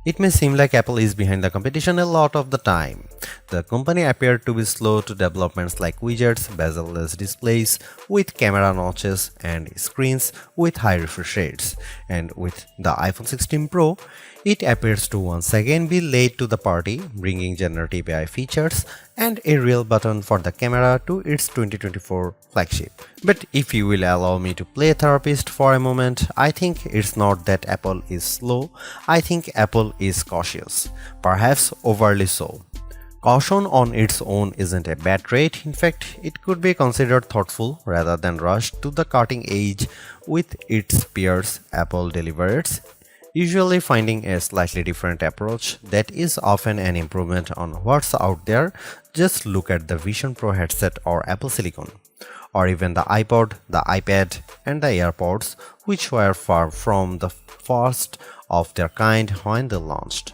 It may seem like Apple is behind the competition a lot of the time. The company appeared to be slow to developments like widgets, bezel-less displays with camera notches and screens with high refresh rates. And with the iPhone 16 Pro, it appears to once again be late to the party, bringing generative AI features and a real button for the camera to its 2024 flagship. But if you will allow me to play therapist for a moment, I think it's not that Apple is slow, I think Apple is cautious, perhaps overly so. Caution on its own isn't a bad trait, in fact, it could be considered thoughtful rather than rushed to the cutting edge with its peers. Apple delivers, usually finding a slightly different approach that is often an improvement on what's out there. Just look at the Vision Pro headset or Apple Silicon, or even the iPod, the iPad, and the AirPods, which were far from the first of their kind when they launched.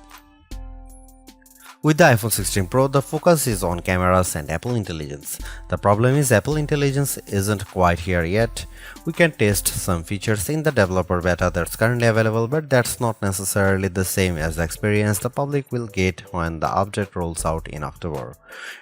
With the iPhone 16 Pro, the focus is on cameras and Apple Intelligence. The problem is Apple Intelligence isn't quite here yet. We can test some features in the developer beta that's currently available, but that's not necessarily the same as the experience the public will get when the update rolls out in October.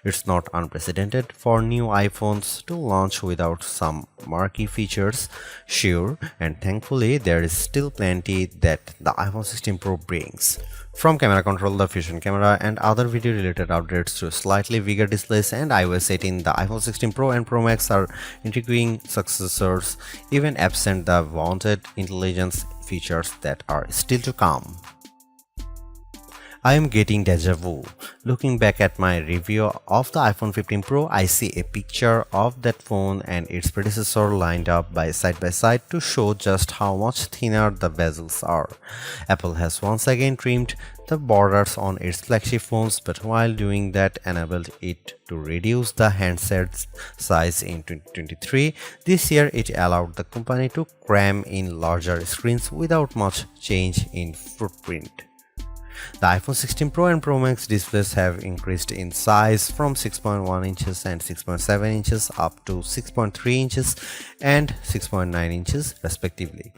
It's not unprecedented for new iPhones to launch without some marquee features, sure, and thankfully there is still plenty that the iPhone 16 Pro brings. From camera control, the Fusion camera, and other video related updates to slightly bigger displays and iOS 18, the iPhone 16 Pro and Pro Max are intriguing successors, even absent the wanted intelligence features that are still to come. I am getting deja vu. Looking back at my review of the iPhone 15 Pro, I see a picture of that phone and its predecessor lined up by side to show just how much thinner the bezels are. Apple has once again trimmed the borders on its flagship phones, but while doing that enabled it to reduce the handset size in 2023. This year it allowed the company to cram in larger screens without much change in footprint. The iPhone 16 Pro and Pro Max displays have increased in size from 6.1 inches and 6.7 inches up to 6.3 inches and 6.9 inches respectively.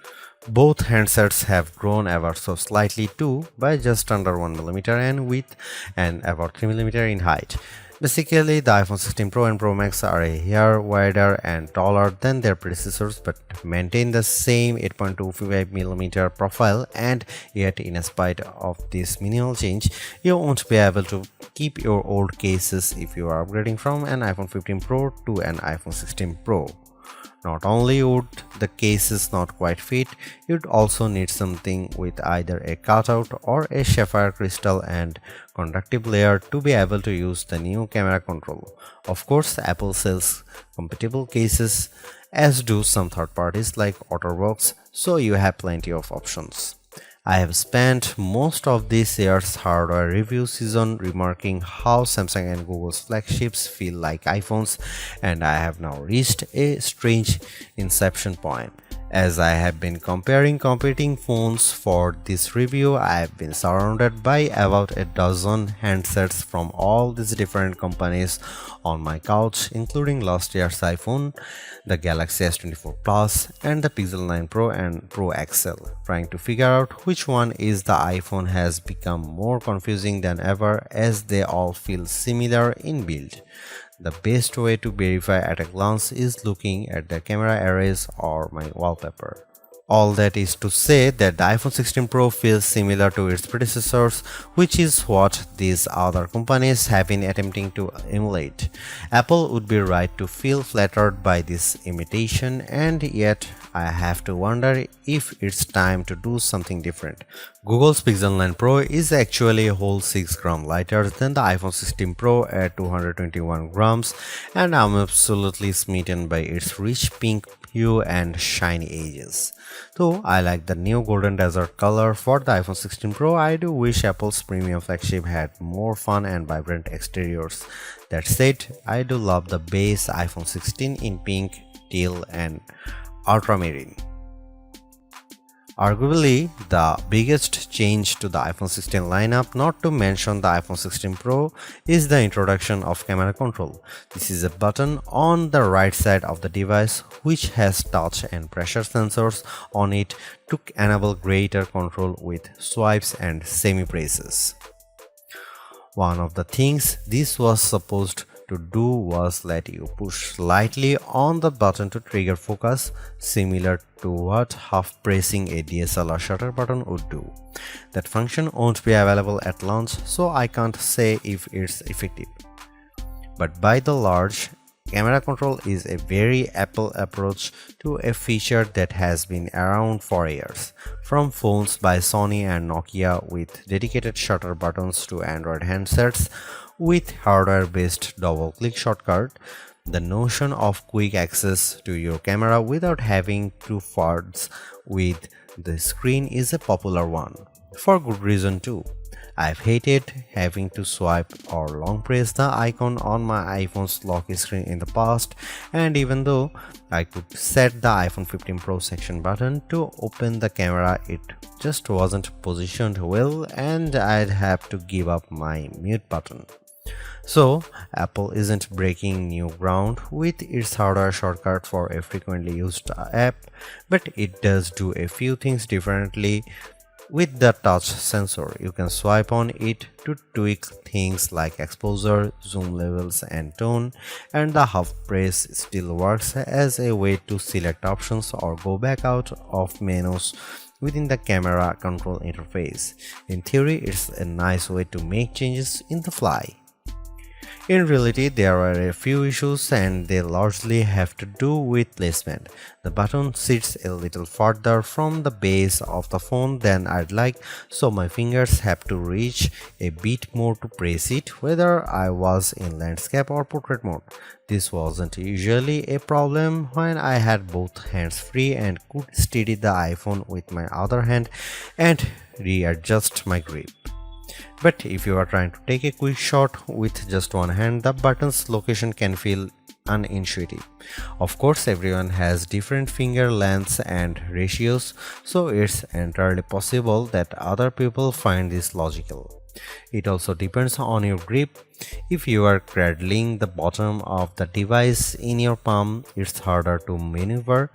Both handsets have grown ever so slightly too, by just under 1mm in width and about 3mm in height. Basically, the iPhone 16 Pro and Pro Max are a hair wider and taller than their predecessors but maintain the same 8.25mm profile, and yet in spite of this minimal change, you won't be able to keep your old cases if you are upgrading from an iPhone 15 Pro to an iPhone 16 Pro. Not only would the cases not quite fit, you'd also need something with either a cutout or a sapphire crystal and conductive layer to be able to use the new camera control. Of course, Apple sells compatible cases, as do some third parties like OtterBox, so you have plenty of options. I have spent most of this year's hardware review season remarking how Samsung and Google's flagships feel like iPhones, and I have now reached a strange inception point. As I have been comparing competing phones for this review, I have been surrounded by about a dozen handsets from all these different companies on my couch, including last year's iPhone, the Galaxy S24 Plus, and the Pixel 9 Pro and Pro XL. Trying to figure out which one is the iPhone has become more confusing than ever, as they all feel similar in build. The best way to verify at a glance is looking at the camera arrays or my wallpaper. All that is to say that the iPhone 16 Pro feels similar to its predecessors, which is what these other companies have been attempting to emulate. Apple would be right to feel flattered by this imitation, and yet I have to wonder if it's time to do something different. Google's Pixel 9 Pro is actually a whole 6 grams lighter than the iPhone 16 Pro at 221 grams, and I'm absolutely smitten by its rich pink hue and shiny edges. Though I like the new golden desert color for the iPhone 16 Pro, I do wish Apple's premium flagship had more fun and vibrant exteriors. That said, I do love the base iPhone 16 in pink, teal, and ultramarine. Arguably, the biggest change to the iPhone 16 lineup, not to mention the iPhone 16 Pro, is the introduction of camera control. This is a button on the right side of the device which has touch and pressure sensors on it to enable greater control with swipes and semi-presses. One of the things this was supposed to do was let you push slightly on the button to trigger focus, similar to what half pressing a DSLR shutter button would do. That function won't be available at launch, so I can't say if it's effective. But by the large, camera control is a very Apple approach to a feature that has been around for years. From phones by Sony and Nokia with dedicated shutter buttons to Android handsets with hardware-based double-click shortcut, the notion of quick access to your camera without having to fudge with the screen is a popular one. For good reason too. I've hated having to swipe or long press the icon on my iPhone's lock screen in the past, and even though I could set the iPhone 15 Pro section button to open the camera, it just wasn't positioned well and I'd have to give up my mute button. So, Apple isn't breaking new ground with its hardware shortcut for a frequently used app, but it does do a few things differently. With the touch sensor, you can swipe on it to tweak things like exposure, zoom levels and tone, and the half press still works as a way to select options or go back out of menus within the camera control interface. In theory, it's a nice way to make changes in the fly. In reality, there are a few issues and they largely have to do with placement. The button sits a little farther from the base of the phone than I'd like, so my fingers have to reach a bit more to press it, whether I was in landscape or portrait mode. This wasn't usually a problem when I had both hands free and could steady the iPhone with my other hand and readjust my grip. But if you are trying to take a quick shot with just one hand, the button's location can feel unintuitive. Of course, everyone has different finger lengths and ratios, so it's entirely possible that other people find this logical. It also depends on your grip. If you are cradling the bottom of the device in your palm, it's harder to maneuver.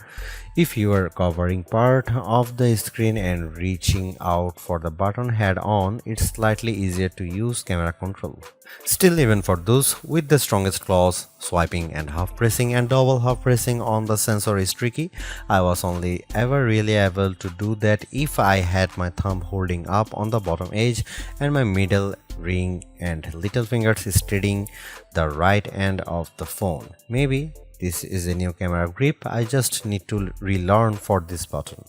If you are covering part of the screen and reaching out for the button head on, it's slightly easier to use camera control. Still, even for those with the strongest claws, swiping and half pressing and double half pressing on the sensor is tricky. I was only ever really able to do that if I had my thumb holding up on the bottom edge and my middle ring and little fingers steadying the right end of the phone. Maybe this is a new camera grip I just need to relearn for this button.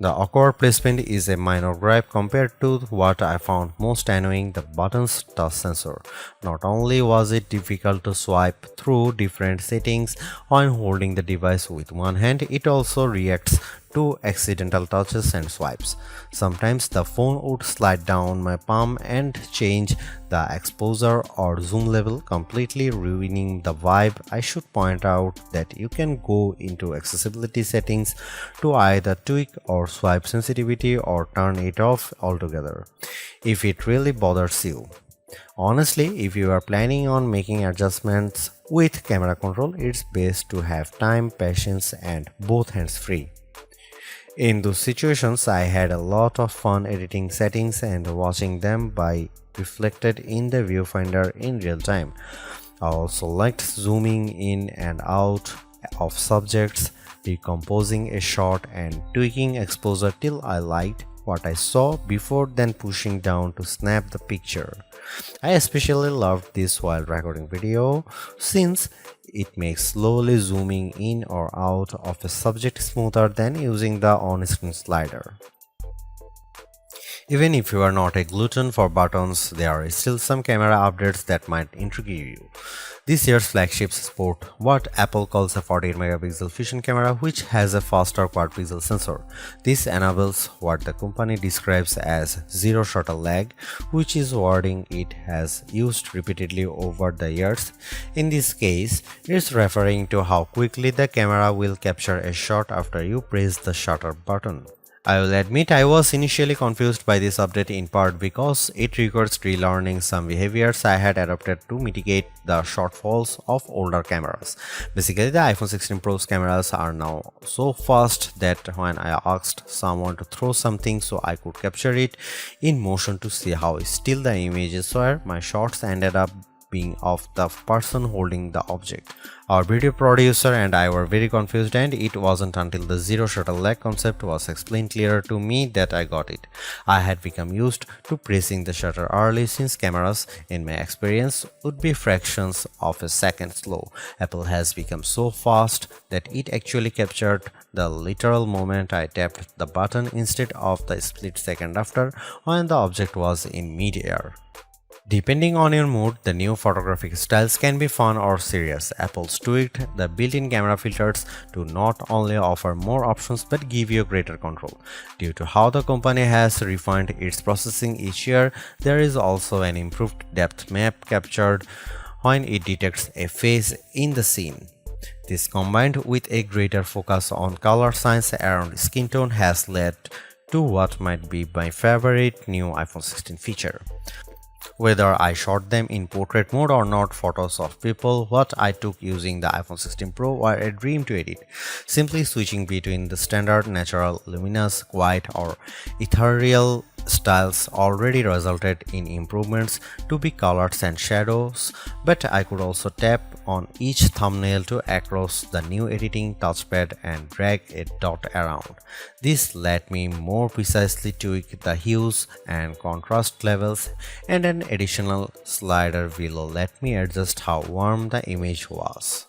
The awkward placement is a minor gripe compared to what I found most annoying, the button's touch sensor. Not only was it difficult to swipe through different settings when holding the device with one hand, it also reacts to accidental touches and swipes. Sometimes the phone would slide down my palm and change the exposure or zoom level, completely ruining the vibe. I should point out that you can go into accessibility settings to either tweak or swipe sensitivity or turn it off altogether if it really bothers you. Honestly, if you are planning on making adjustments with camera control, it's best to have time, patience, and both hands free. In those situations, I had a lot of fun editing settings and watching them be reflected in the viewfinder in real time. I also liked zooming in and out of subjects, decomposing a shot and tweaking exposure till I liked what I saw before then pushing down to snap the picture. I especially loved this while recording video since it makes slowly zooming in or out of a subject smoother than using the on-screen slider. Even if you are not a glutton for buttons, there are still some camera updates that might intrigue you. This year's flagships sport what Apple calls a 48-megapixel fusion camera, which has a faster quad-pixel sensor. This enables what the company describes as zero shutter lag, which is wording it has used repeatedly over the years. In this case, it's referring to how quickly the camera will capture a shot after you press the shutter button. I will admit I was initially confused by this update in part because it requires relearning some behaviors I had adopted to mitigate the shortfalls of older cameras. Basically, the iPhone 16 Pro's cameras are now so fast that when I asked someone to throw something so I could capture it in motion to see how still the images were, my shots ended up being of the person holding the object. Our video producer and I were very confused, and it wasn't until the zero shutter lag concept was explained clearer to me that I got it. I had become used to pressing the shutter early since cameras, in my experience, would be fractions of a second slow. Apple has become so fast that it actually captured the literal moment I tapped the button instead of the split second after when the object was in mid-air. Depending on your mood, the new photographic styles can be fun or serious. Apple's tweaked the built-in camera filters to not only offer more options but give you greater control. Due to how the company has refined its processing each year, there is also an improved depth map captured when it detects a face in the scene. This, combined with a greater focus on color science around skin tone, has led to what might be my favorite new iPhone 16 feature. Whether I shot them in portrait mode or not, photos of people what I took using the iPhone 16 Pro were a dream to edit. Simply switching between the standard, natural, luminous, quiet or ethereal styles already resulted in improvements to be colors and shadows, but I could also tap on each thumbnail to access the new editing touchpad and drag a dot around. This let me more precisely tweak the hues and contrast levels, and an additional slider will let me adjust how warm the image was.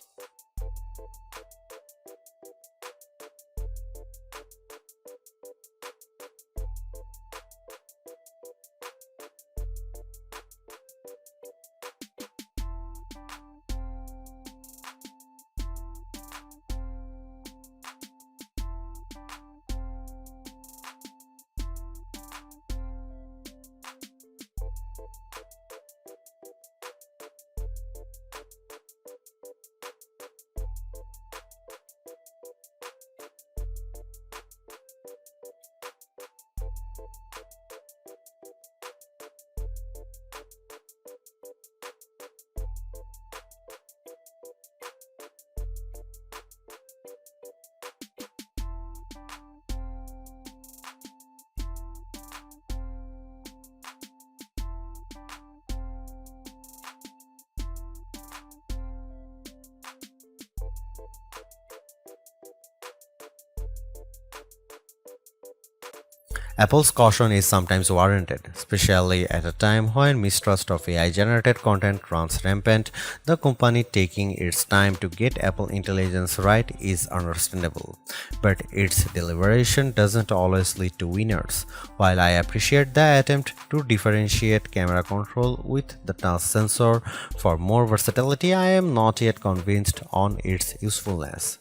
Apple's caution is sometimes warranted, especially at a time when mistrust of AI-generated content runs rampant. The company taking its time to get Apple Intelligence right is understandable, but its deliberation doesn't always lead to winners. While I appreciate the attempt to differentiate camera control with the touch sensor for more versatility, I am not yet convinced on its usefulness.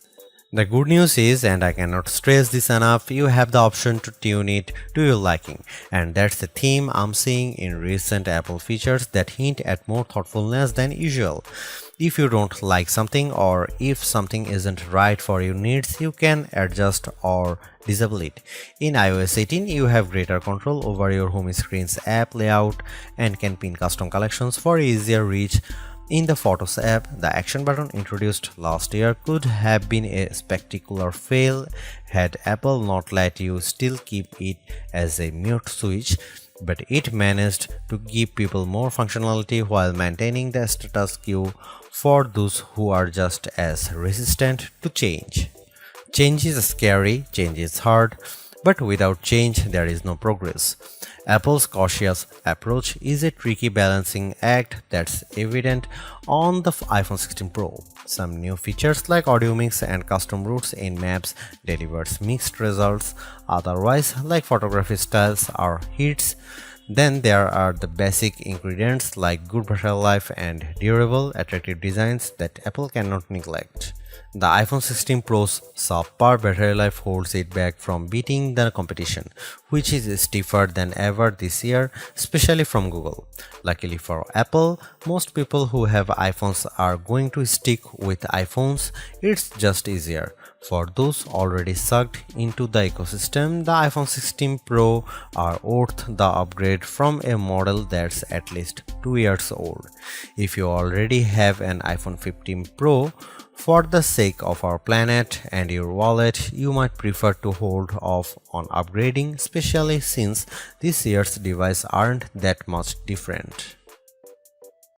The good news is, and I cannot stress this enough, you have the option to tune it to your liking, and that's the theme I'm seeing in recent Apple features that hint at more thoughtfulness than usual. If you don't like something, or if something isn't right for your needs, you can adjust or disable it. In iOS 18, you have greater control over your home screen's app layout and can pin custom collections for easier reach. In the Photos app, the action button introduced last year could have been a spectacular fail had Apple not let you still keep it as a mute switch, but it managed to give people more functionality while maintaining the status quo for those who are just as resistant to change. Change is scary, change is hard, but without change there is no progress. Apple's cautious approach is a tricky balancing act that's evident on the iPhone 16 Pro. Some new features like audio mix and custom routes in maps delivers mixed results, otherwise like photography styles are hits. Then there are the basic ingredients like good battery life and durable, attractive designs that Apple cannot neglect. The iPhone 16 Pro's subpar battery life holds it back from beating the competition, which is stiffer than ever this year, especially from Google. Luckily for Apple, most people who have iPhones are going to stick with iPhones. It's just easier. For those already sucked into the ecosystem, the iPhone 16 Pro are worth the upgrade from a model that's at least 2 years old. If you already have an iPhone 15 Pro, for the sake of our planet and your wallet, you might prefer to hold off on upgrading, especially since this year's devices aren't that much different.